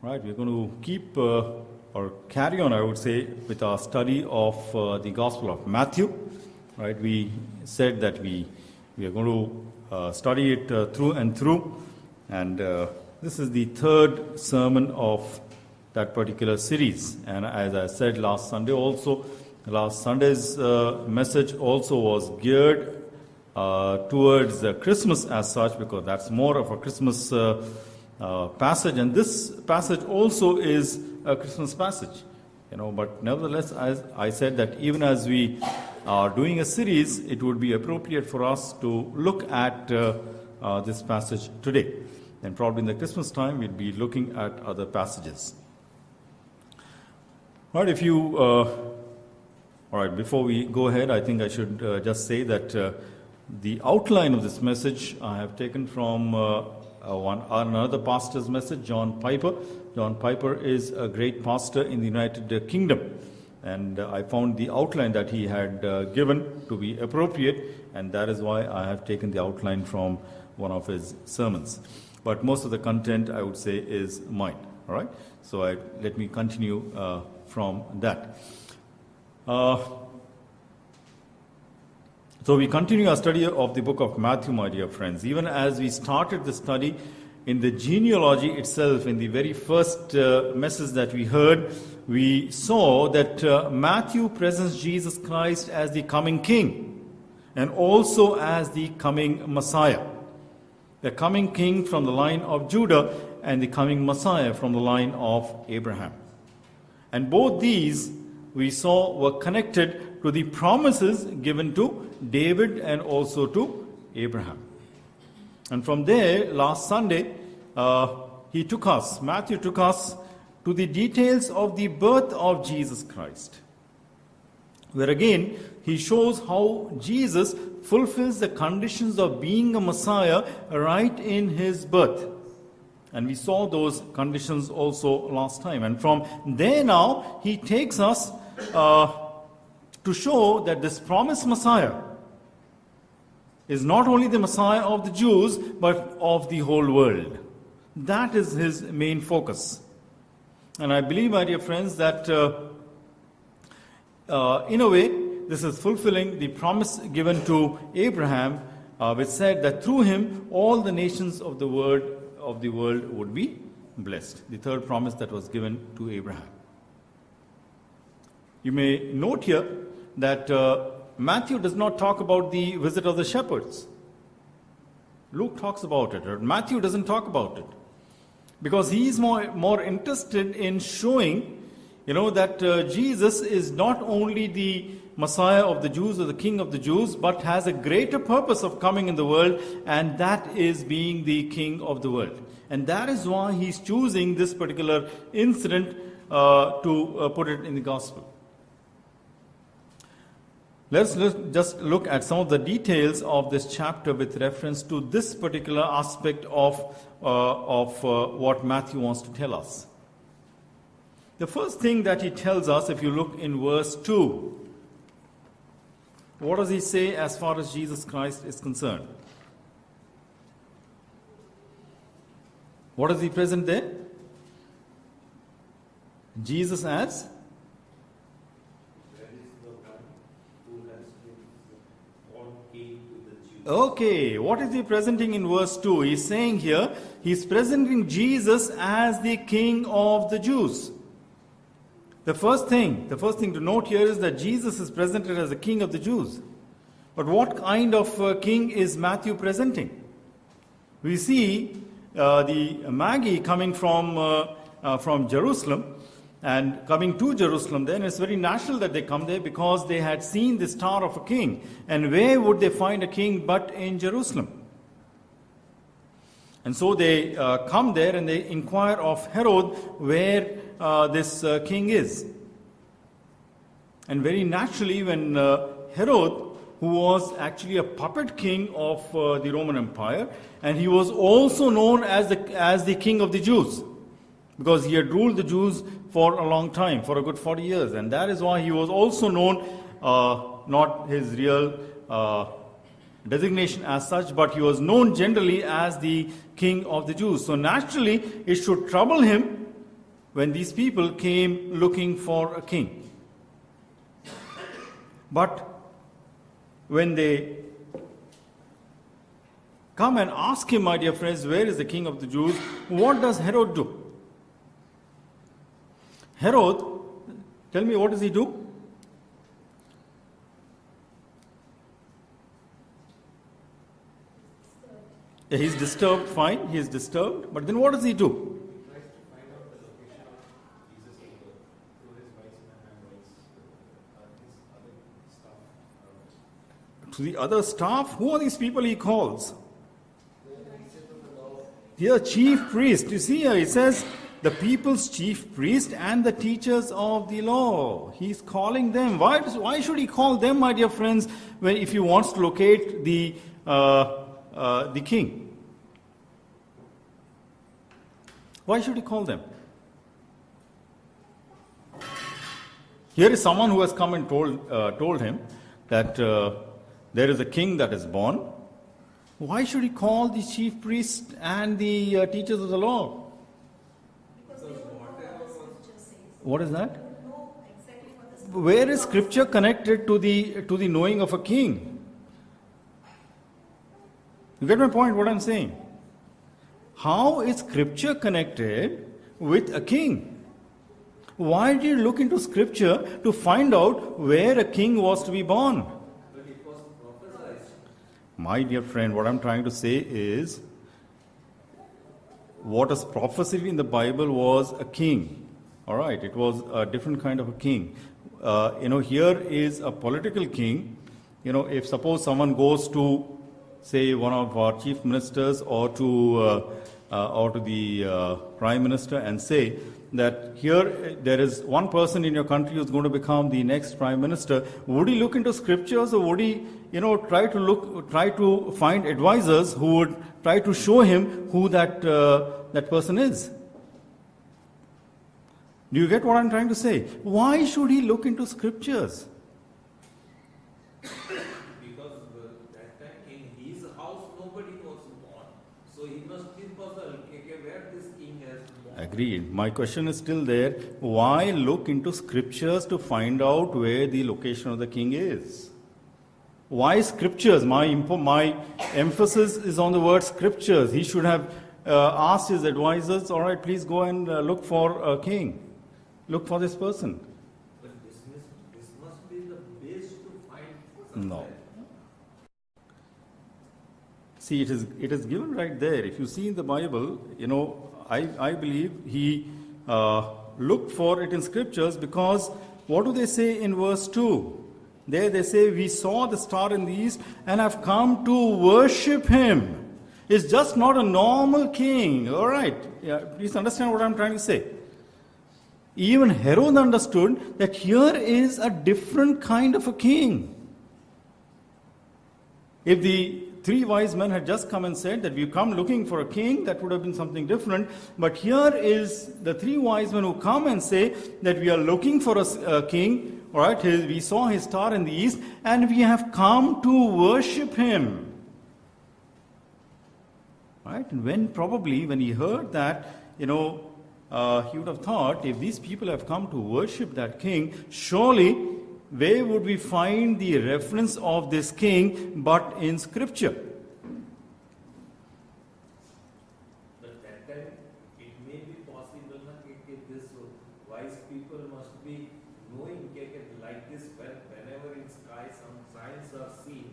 Right, we're going to keep or carry on, I would say, with our study of the Gospel of Matthew. Right, we said that we are going to study it through and through, and this is the third sermon of that particular series. And as I said last Sunday's message also was geared towards Christmas as such, because that's more of a Christmas passage, and this passage also is a Christmas passage, but nevertheless, as I said, that even as we are doing a series, it would be appropriate for us to look at this passage today, and probably in the Christmas time we'll be looking at other passages. All right, before we go ahead, I think I should just say that the outline of this message I have taken from another pastor's message, John Piper. John Piper is a great pastor in the United Kingdom, and I found the outline that he had given to be appropriate, and that is why I have taken the outline from one of his sermons. But most of the content, I would say, is mine. All right, so let me continue from that. So we continue our study of the book of Matthew, my dear friends. Even as we started the study in the genealogy itself, in the very first message that we heard, we saw that Matthew presents Jesus Christ as the coming king and also as the coming Messiah. The coming king from the line of Judah and the coming Messiah from the line of Abraham. And both these, we saw, were connected to the promises given to David and also to Abraham. And from there, last Sunday, Matthew took us to the details of the birth of Jesus Christ, where again, he shows how Jesus fulfills the conditions of being a Messiah right in his birth. And we saw those conditions also last time. And from there now, he takes us to show that this promised Messiah is not only the Messiah of the Jews, but of the whole world. That is his main focus. And I believe, my dear friends, that in a way, this is fulfilling the promise given to Abraham, which said that through him, all the nations of the world would be blessed. The third promise that was given to Abraham. You may note here that Matthew does not talk about the visit of the shepherds. Luke talks about it, or Matthew doesn't talk about it, because he is more interested in showing, that Jesus is not only the Messiah of the Jews or the King of the Jews, but has a greater purpose of coming in the world, and that is being the King of the world. And that is why he's choosing this particular incident to put it in the Gospel. Let's just look at some of the details of this chapter with reference to this particular aspect of what Matthew wants to tell us. The first thing that he tells us, if you look in verse 2, what does he say as far as Jesus Christ is concerned? What does he present there? Jesus as? Okay, what is he presenting in verse 2? He's saying here, he's presenting Jesus as the King of the Jews. The first thing to note here is that Jesus is presented as the King of the Jews. But what kind of king is Matthew presenting? We see the Magi coming from Jerusalem, and coming to Jerusalem then, it's very natural that they come there because they had seen the star of a king. And where would they find a king but in Jerusalem? And so they come there and they inquire of Herod where this king is. And very naturally, when Herod, who was actually a puppet king of the Roman Empire, and he was also known as the king of the Jews, because he had ruled the Jews for a long time, for a good 40 years. And that is why he was also known, not his real designation as such, but he was known generally as the King of the Jews. So naturally, it should trouble him when these people came looking for a king. But when they come and ask him, my dear friends, where is the king of the Jews? What does Herod do? Herod, tell me, what does he do? He's disturbed, fine, he is disturbed, but then what does he do? To the other staff, who are these people he calls? Here, chief priest. You see here, it says the people's chief priest and the teachers of the law. He's calling them. Why should he call them, my dear friends, when if he wants to locate the king? Why should he call them? Here is someone who has come and told him that there is a king that is born. Why should he call the chief priest and the teachers of the law? Because they don't know what the scripture says. What is that? They don't know exactly what the scripture Where is scripture connected to the knowing of a king? You get my point, what I'm saying? How is scripture connected with a king? Why did you look into scripture to find out where a king was to be born? But it was prophesied. My dear friend, what I'm trying to say is, what is prophesied in the Bible was a king. All right, it was a different kind of a king. Here is a political king. If suppose someone goes to, say, one of our chief ministers or to the prime minister and say that here there is one person in your country who's going to become the next prime minister, would he look into scriptures, or would he, try to find advisors who would try to show him who that person is? Do you get what I'm trying to say? Why should he look into scriptures? Because that time in his house nobody was born. So he must be puzzled where this king has born. Agreed. My question is still there. Why look into scriptures to find out where the location of the king is? Why scriptures? My emphasis is on the word scriptures. He should have asked his advisors, all right, please go and look for a king. Look for this person. But this must be the base to find. No. See, it is given right there. If you see in the Bible, I believe he looked for it in scriptures, because what do they say in verse 2? There they say, we saw the star in the east and have come to worship him. It's just not a normal king. All right. Yeah, please understand what I'm trying to say. Even Herod understood that here is a different kind of a king. If the three wise men had just come and said that we've come looking for a king, that would have been something different. But here is the three wise men who come and say that we are looking for a king. All right, we saw his star in the east and we have come to worship him. Right? And when he heard that, he would have thought, if these people have come to worship that king, surely where would we find the reference of this king but in scripture? But that time it may be possible that this wise people must be knowing like this, whenever in sky some signs are seen,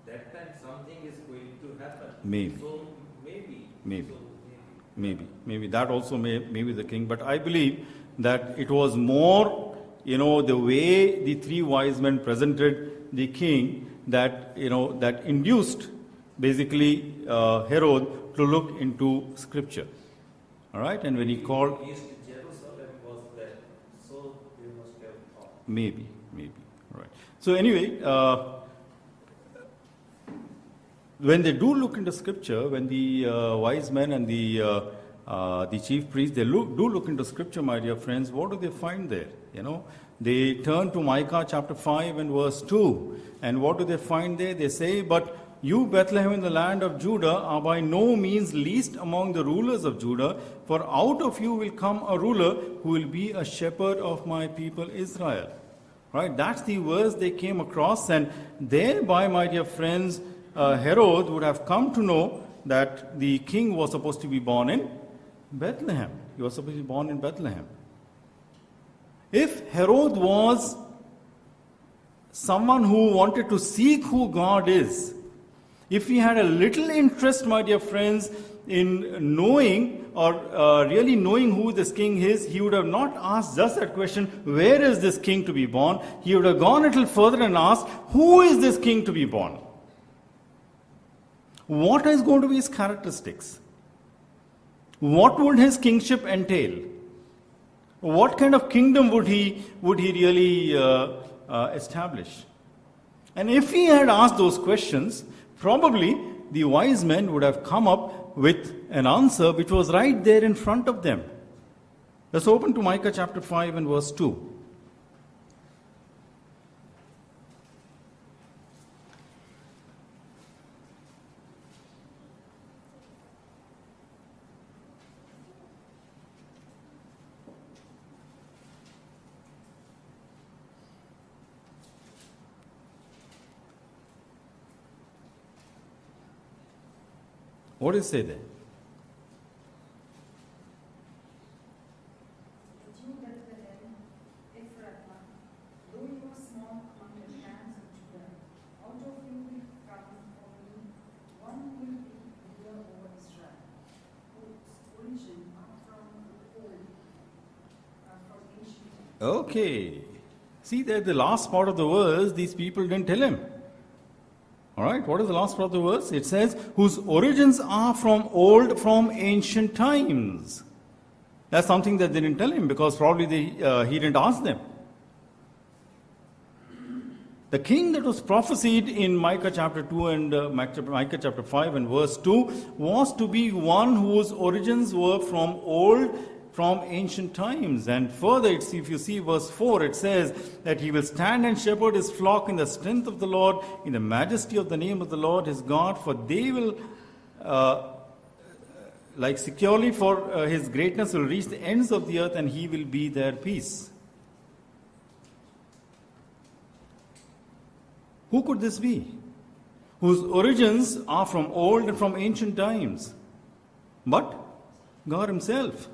that time something is going to happen. Maybe. So maybe. Maybe that also may be the king. But I believe that it was more, the way the three wise men presented the king that induced basically Herod to look into scripture. All right, and when he called, East Jerusalem was there, so they must have thought. maybe, all right. So anyway, when they do look into scripture, when the wise men and the chief priests, they do look into scripture, my dear friends, what do they find there? They turn to Micah chapter 5 and verse 2. And what do they find there? They say, but You, Bethlehem, in the land of Judah, are by no means least among the rulers of Judah, for out of you will come a ruler who will be a shepherd of my people Israel. Right? That's the verse they came across, and thereby, my dear friends, Herod would have come to know that the king was supposed to be born in Bethlehem. He was supposed to be born in Bethlehem. If Herod was someone who wanted to seek who God is, if he had a little interest, my dear friends, in knowing or really knowing who this king is, he would have not asked just that question, where is this king to be born? He would have gone a little further and asked, who is this king to be born? What is going to be his characteristics? What would his kingship entail? What kind of kingdom would he really establish? And if he had asked those questions, probably the wise men would have come up with an answer which was right there in front of them. Let's open to Micah chapter 5 and verse 2. What does it say there? But you, Bethlehem, Ephrathah, though you are small among the clans of Judah, out of you will come for me one who will be ruler over Israel, whose origin are from old, from ancient times. Okay. See there, the last part of the verse, these people didn't tell him. Alright, what is the last part of the verse? It says, whose origins are from old, from ancient times. That's something that they didn't tell him because probably he didn't ask them. The king that was prophesied in Micah chapter 2 and Micah chapter 5 and verse 2 was to be one whose origins were from old, from ancient times. And further, if you see verse 4, it says that he will stand and shepherd his flock in the strength of the Lord, in the majesty of the name of the Lord his God, for they will, securely for his greatness will reach the ends of the earth, and he will be their peace. Who could this be? Whose origins are from old and from ancient times. But God himself.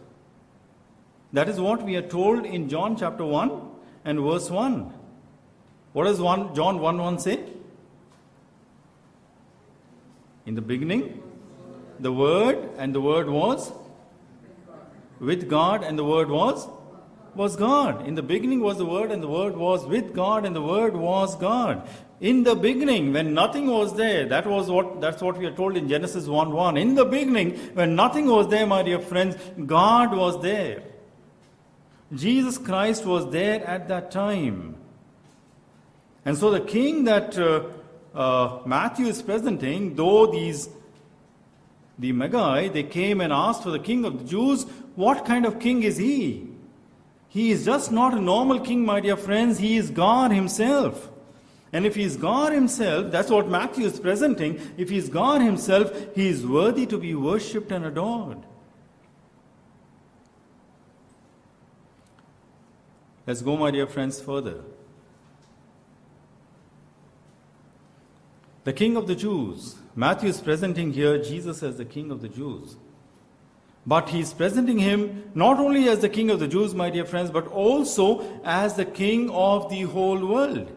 That is what we are told in John chapter 1 and verse 1. What does John 1:1 say? In the beginning, the Word, and the Word was with God, and the Word was God. In the beginning was the Word, and the Word was with God, and the Word was God. In the beginning, when nothing was there, that's what we are told in Genesis 1:1. In the beginning, when nothing was there, my dear friends, God was there. Jesus Christ was there at that time. And so the king that Matthew is presenting, though the Magi, they came and asked for the king of the Jews, what kind of king is he? He is just not a normal king, my dear friends. He is God himself. And if he is God himself, that's what Matthew is presenting. If he is God himself, he is worthy to be worshipped and adored. Let's go, my dear friends, further. The King of the Jews. Matthew is presenting here Jesus as the King of the Jews. But he is presenting him not only as the King of the Jews, my dear friends, but also as the King of the whole world.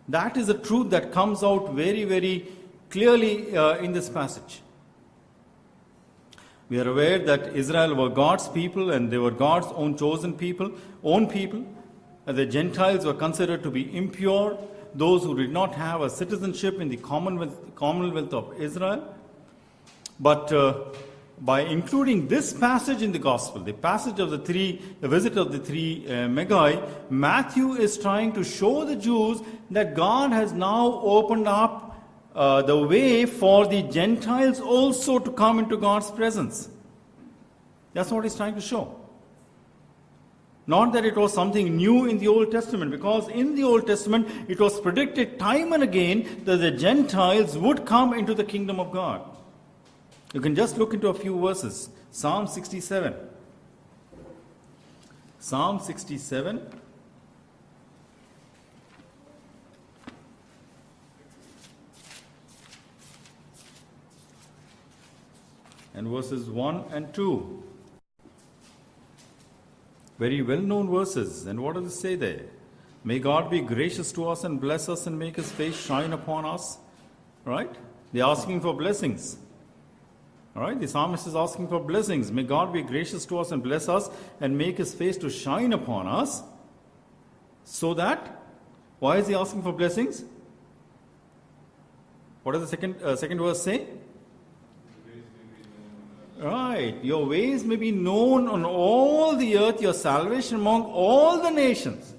That is a truth that comes out very, very clearly in this passage. We are aware that Israel were God's people and they were God's own chosen people, The Gentiles were considered to be impure, those who did not have a citizenship in the Commonwealth of Israel. But by including this passage in the Gospel, the passage of the visit of the three Magi, Matthew is trying to show the Jews that God has now opened up the way for the Gentiles also to come into God's presence. That's what he's trying to show. Not that it was something new in the Old Testament, because in the Old Testament it was predicted time and again that the Gentiles would come into the kingdom of God. You can just look into a few verses. Psalm 67. Psalm 67. And verses 1 and 2. Very well-known verses. And what does it say there? May God be gracious to us and bless us and make His face shine upon us. Right? They're asking for blessings. All right? The psalmist is asking for blessings. May God be gracious to us and bless us and make His face to shine upon us. So that, why is he asking for blessings? What does the second verse say? Right. Your ways may be known on all the earth, your salvation among all the nations.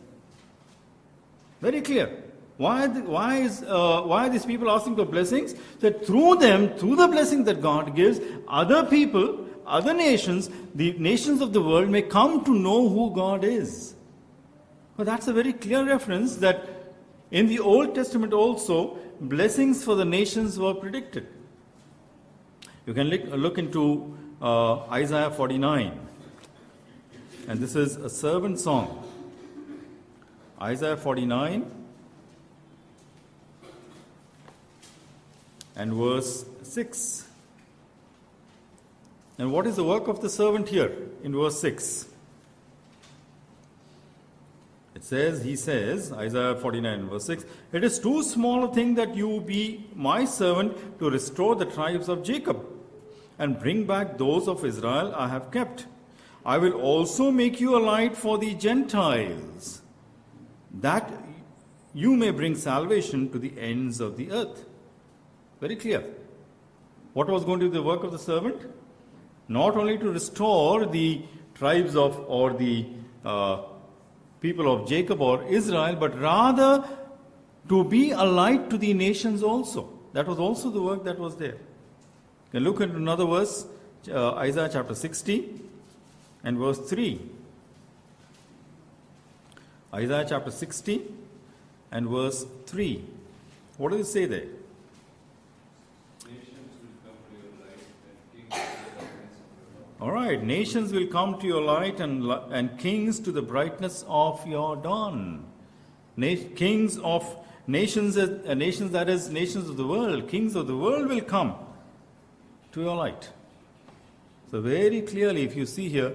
Very clear. Why are these people asking for blessings? That through them, through the blessing that God gives, other people, other nations, the nations of the world may come to know who God is. Well, that's a very clear reference that in the Old Testament also, blessings for the nations were predicted. You can look into Isaiah 49. And this is a servant song. Isaiah 49 and verse 6. And what is the work of the servant here in verse 6? He says, Isaiah 49 verse 6, it is too small a thing that you be my servant to restore the tribes of Jacob and bring back those of Israel I have kept. I will also make you a light for the Gentiles, that you may bring salvation to the ends of the earth. Very clear. What was going to be the work of the servant? Not only to restore the tribes of, or the people of Jacob or Israel, but rather to be a light to the nations also. That was also the work that was there. You can look at another verse, Isaiah chapter 60 and verse 3. Isaiah chapter 60 and verse 3. What does it say there? All right, nations will come to your light and kings to the brightness of your dawn. Kings of nations, nations that is nations of the world, kings of the world will come to your light. So very clearly, if you see here,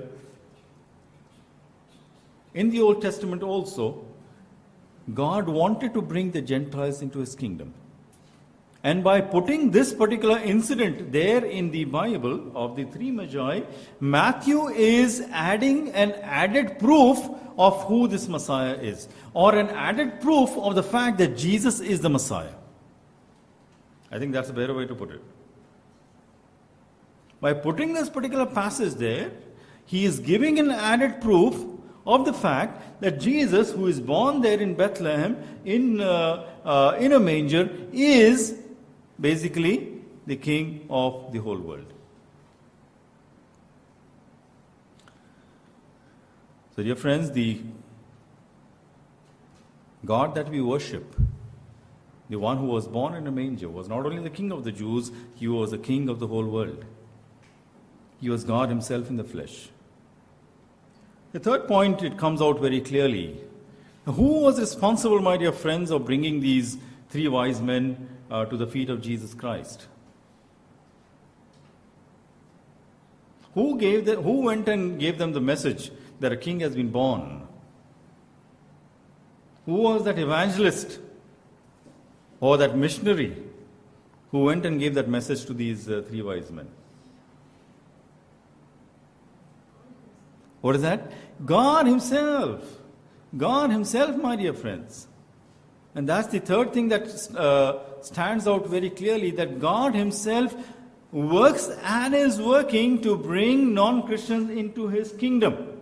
in the Old Testament also, God wanted to bring the Gentiles into His kingdom. And by putting this particular incident there in the Bible of the three Magi, Matthew is adding an added proof of who this Messiah is, or an added proof of the fact that Jesus is the Messiah. I think that's a better way to put it. By putting this particular passage there, he is giving an added proof of the fact that Jesus, who is born there in Bethlehem in a manger, is basically the king of the whole world. So dear friends, the God that we worship, the one who was born in a manger, was not only the king of the Jews, he was the king of the whole world. He was God himself in the flesh. The third point, it comes out very clearly. Who was responsible, my dear friends, of bringing these three wise men to the feet of Jesus Christ? Who went and gave them the message that a king has been born? Who was that evangelist or that missionary who went and gave that message to these three wise men? What is that? God himself. God himself, my dear friends. And that's the third thing that stands out very clearly, that God himself works and is working to bring non-Christians into his kingdom.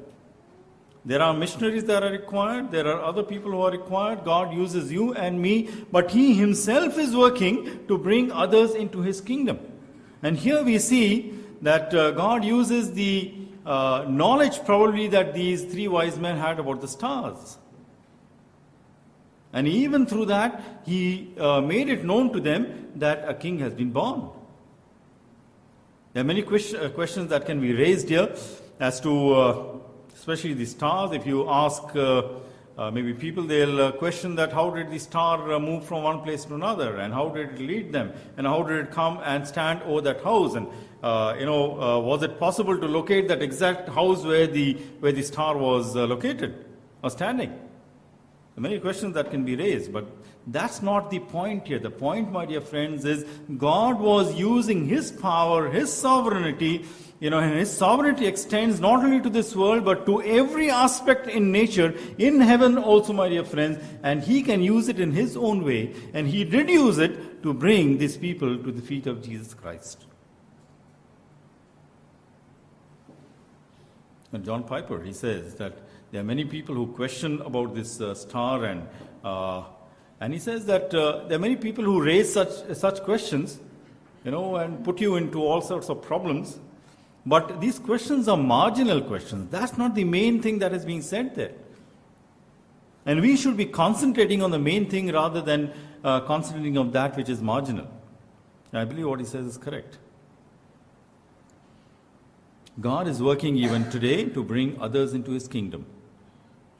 There are missionaries that are required. There are other people who are required. God uses you and me, but he himself is working to bring others into his kingdom. And here we see that God uses the knowledge probably that these three wise men had about the stars. And even through that, he made it known to them that a king has been born. There are many questions that can be raised here as to, especially the stars. If you ask maybe people, they'll question that how did the star move from one place to another, and how did it lead them, and how did it come and stand over that house, and was it possible to locate that exact house where the star was located or standing? Many questions that can be raised, but that's not the point here. The point, my dear friends, is God was using His power, His sovereignty, and His sovereignty extends not only to this world, but to every aspect in nature, in heaven also, my dear friends, and He can use it in His own way, and He did use it to bring these people to the feet of Jesus Christ. And John Piper, he says that there are many people who question about this star, and he says that there are many people who raise such questions, and put you into all sorts of problems. But these questions are marginal questions. That's not the main thing that is being said there. And we should be concentrating on the main thing rather than concentrating on that which is marginal. And I believe what he says is correct. God is working even today to bring others into His kingdom.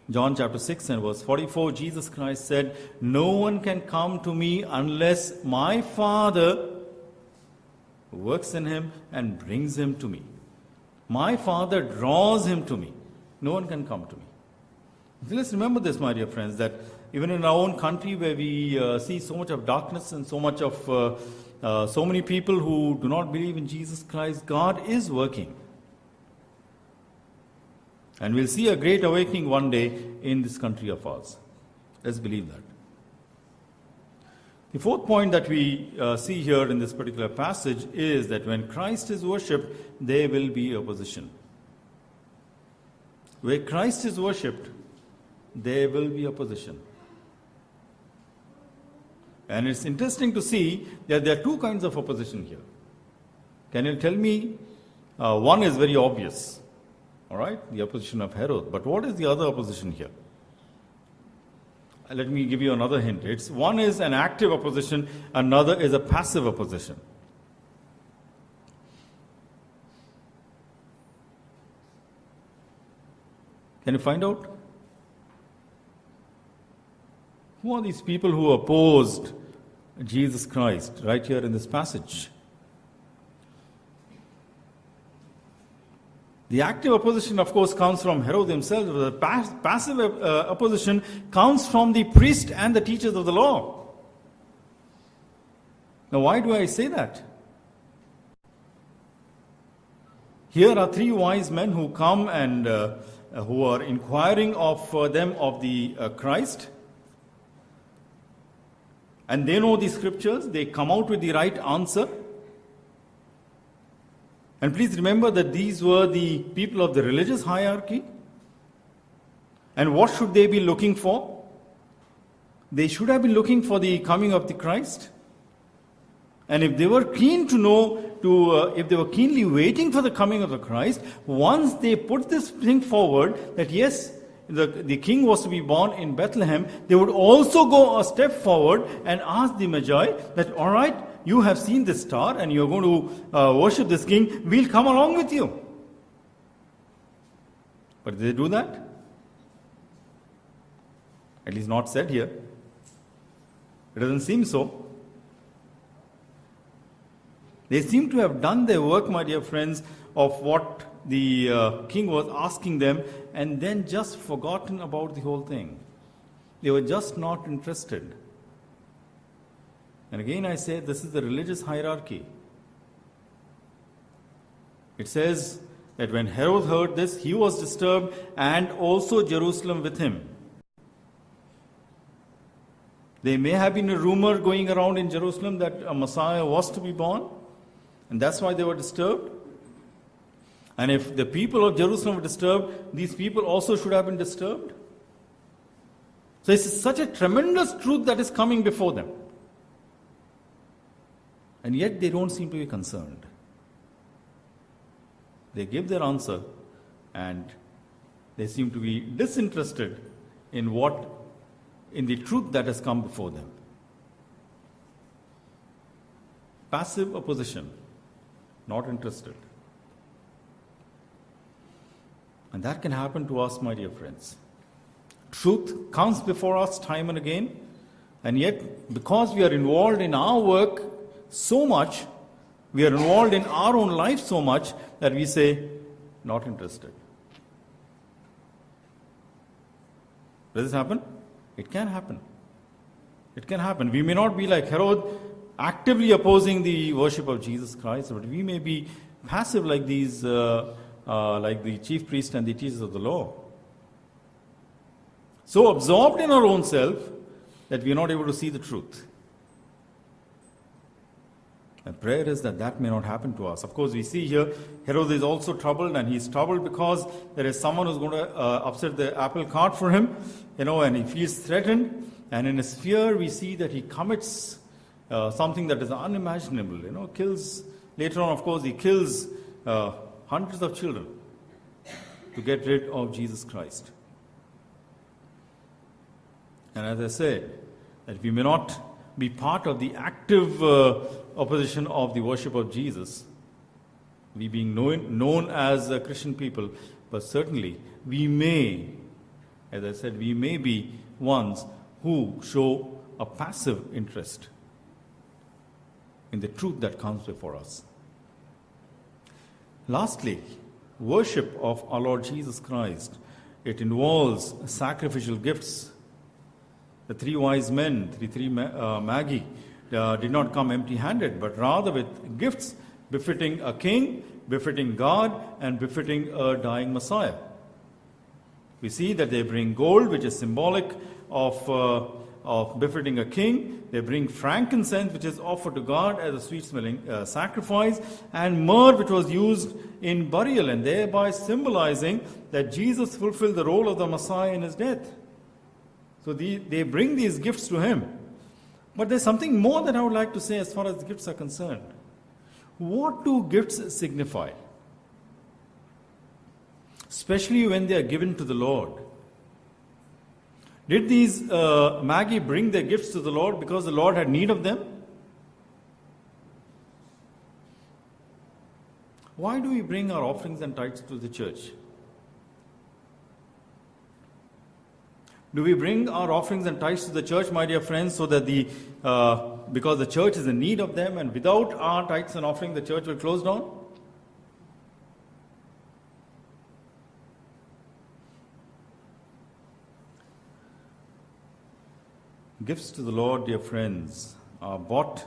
John chapter 6 and verse 44, Jesus Christ said, "No one can come to me unless my Father who works in him and brings him to me. My Father draws him to me. No one can come to me." So let's remember this, my dear friends, that even in our own country where we see so much of darkness and so much of so many people who do not believe in Jesus Christ, God is working. And we'll see a great awakening one day in this country of ours. Let's believe that. The fourth point that we see here in this particular passage is that when Christ is worshipped, there will be opposition. Where Christ is worshipped, there will be opposition. And it's interesting to see that there are two kinds of opposition here. Can you tell me? One is very obvious. All right, the opposition of Herod. But what is the other opposition here? Let me give you another hint. One is an active opposition, another is a passive opposition. Can you find out? Who are these people who opposed Jesus Christ right here in this passage? The active opposition, of course, comes from Herod himself. The passive opposition comes from the priest and the teachers of the law. Now, why do I say that? Here are three wise men who come and who are inquiring of them of the Christ. And they know the scriptures. They come out with the right answer. And please remember that these were the people of the religious hierarchy. And what should they be looking for? They should have been looking for the coming of the Christ. And if they were keen to know, if they were keenly waiting for the coming of the Christ, once they put this thing forward, that yes, the king was to be born in Bethlehem, they would also go a step forward and ask the Magi that, all right, you have seen this star and you're going to worship this king, we'll come along with you. But did they do that? At least not said here. It doesn't seem so. They seem to have done their work, my dear friends, of what the king was asking them, and then just forgotten about the whole thing. They were just not interested. And again I say, this is the religious hierarchy. It says that when Herod heard this, he was disturbed, and also Jerusalem with him. There may have been a rumor going around in Jerusalem that a Messiah was to be born, and that's why they were disturbed. And if the people of Jerusalem were disturbed, these people also should have been disturbed. So it's such a tremendous truth that is coming before them. And yet they don't seem to be concerned. They give their answer, and they seem to be disinterested in the truth that has come before them. Passive opposition, not interested. And that can happen to us, my dear friends. Truth comes before us time and again, and yet because we are involved in our work so much, we are involved in our own life so much that we say, not interested. Does this happen? It can happen. It can happen. We may not be like Herod, actively opposing the worship of Jesus Christ, but we may be passive like these, like the chief priest and the teachers of the law. So absorbed in our own self that we are not able to see the truth. And prayer is that may not happen to us. Of course, we see here, Herod is also troubled, and he's troubled because there is someone who's going to upset the apple cart for him, and he feels threatened. And in his fear, we see that he commits something that is unimaginable, kills, later on, of course, he kills hundreds of children to get rid of Jesus Christ. And as I say, that we may not be part of the active opposition of the worship of Jesus, we being known as Christian people, but certainly we may, as I said, we may be ones who show a passive interest in the truth that comes before us. Lastly, worship of our Lord Jesus Christ. It involves sacrificial gifts. The three wise men, three magi, did not come empty-handed, but rather with gifts befitting a king, befitting God, and befitting a dying Messiah. We see that they bring gold, which is symbolic of befitting a king. They bring frankincense, which is offered to God as a sweet-smelling sacrifice, and myrrh, which was used in burial, and thereby symbolizing that Jesus fulfilled the role of the Messiah in his death. So they bring these gifts to him. But there's something more that I would like to say as far as the gifts are concerned. What do gifts signify? Especially when they are given to the Lord. Did these magi bring their gifts to the Lord because the Lord had need of them? Why do we bring our offerings and tithes to the church? Do we bring our offerings and tithes to the church, my dear friends, so that because the church is in need of them, and without our tithes and offering, the church will close down? Gifts to the Lord, dear friends, are bought,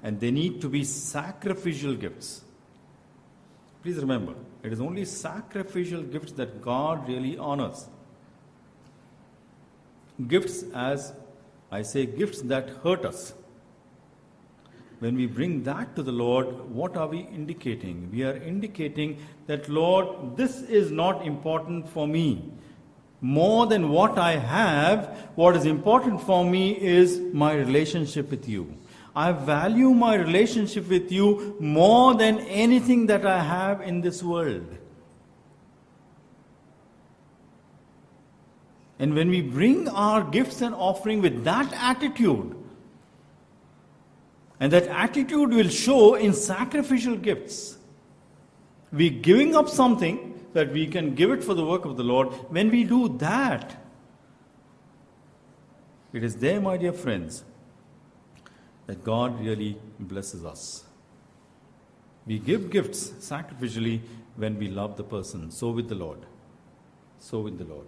and they need to be sacrificial gifts. Please remember, it is only sacrificial gifts that God really honors. Gifts, as I say, gifts that hurt us. When we bring that to the Lord, what are we indicating? We are indicating that, Lord, this is not important for me. More than what I have, what is important for me is my relationship with you. I value my relationship with you more than anything that I have in this world. And when we bring our gifts and offering with that attitude, and that attitude will show in sacrificial gifts, we're giving up something that we can give it for the work of the Lord. When we do that, it is there, my dear friends, that God really blesses us. We give gifts sacrificially when we love the person. So with the Lord. So with the Lord.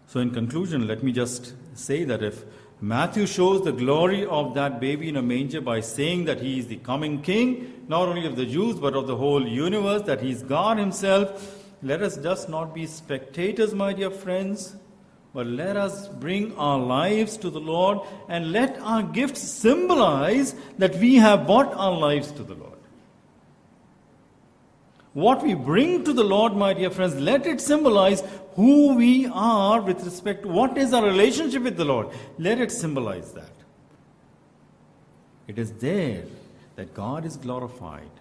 So in conclusion, let me just say that if Matthew shows the glory of that baby in a manger by saying that he is the coming king, not only of the Jews, but of the whole universe, that he is God himself, let us just not be spectators, my dear friends, but let us bring our lives to the Lord, and let our gifts symbolize that we have brought our lives to the Lord. What we bring to the Lord, my dear friends, let it symbolize who we are with respect to what is our relationship with the Lord. Let it symbolize that. It is there that God is glorified.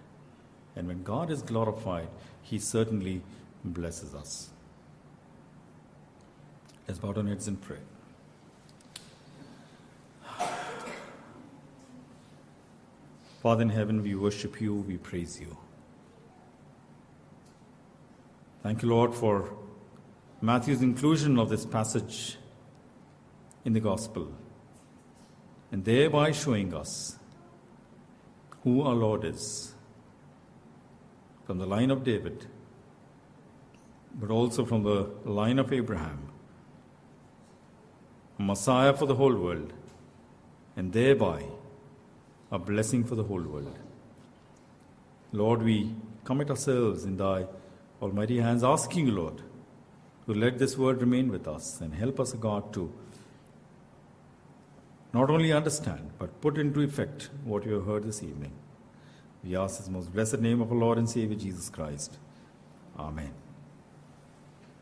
And when God is glorified, He certainly blesses us. Let's bow our heads and pray. Father in heaven, we worship you, we praise you. Thank you, Lord, for Matthew's inclusion of this passage in the Gospel, and thereby showing us who our Lord is, from the line of David, but also from the line of Abraham, a Messiah for the whole world, and thereby a blessing for the whole world. Lord, we commit ourselves in thy almighty hands, asking you, Lord, to let this word remain with us and help us, God, to not only understand, but put into effect what you have heard this evening. We ask this most blessed name of our Lord and Savior Jesus Christ. Amen.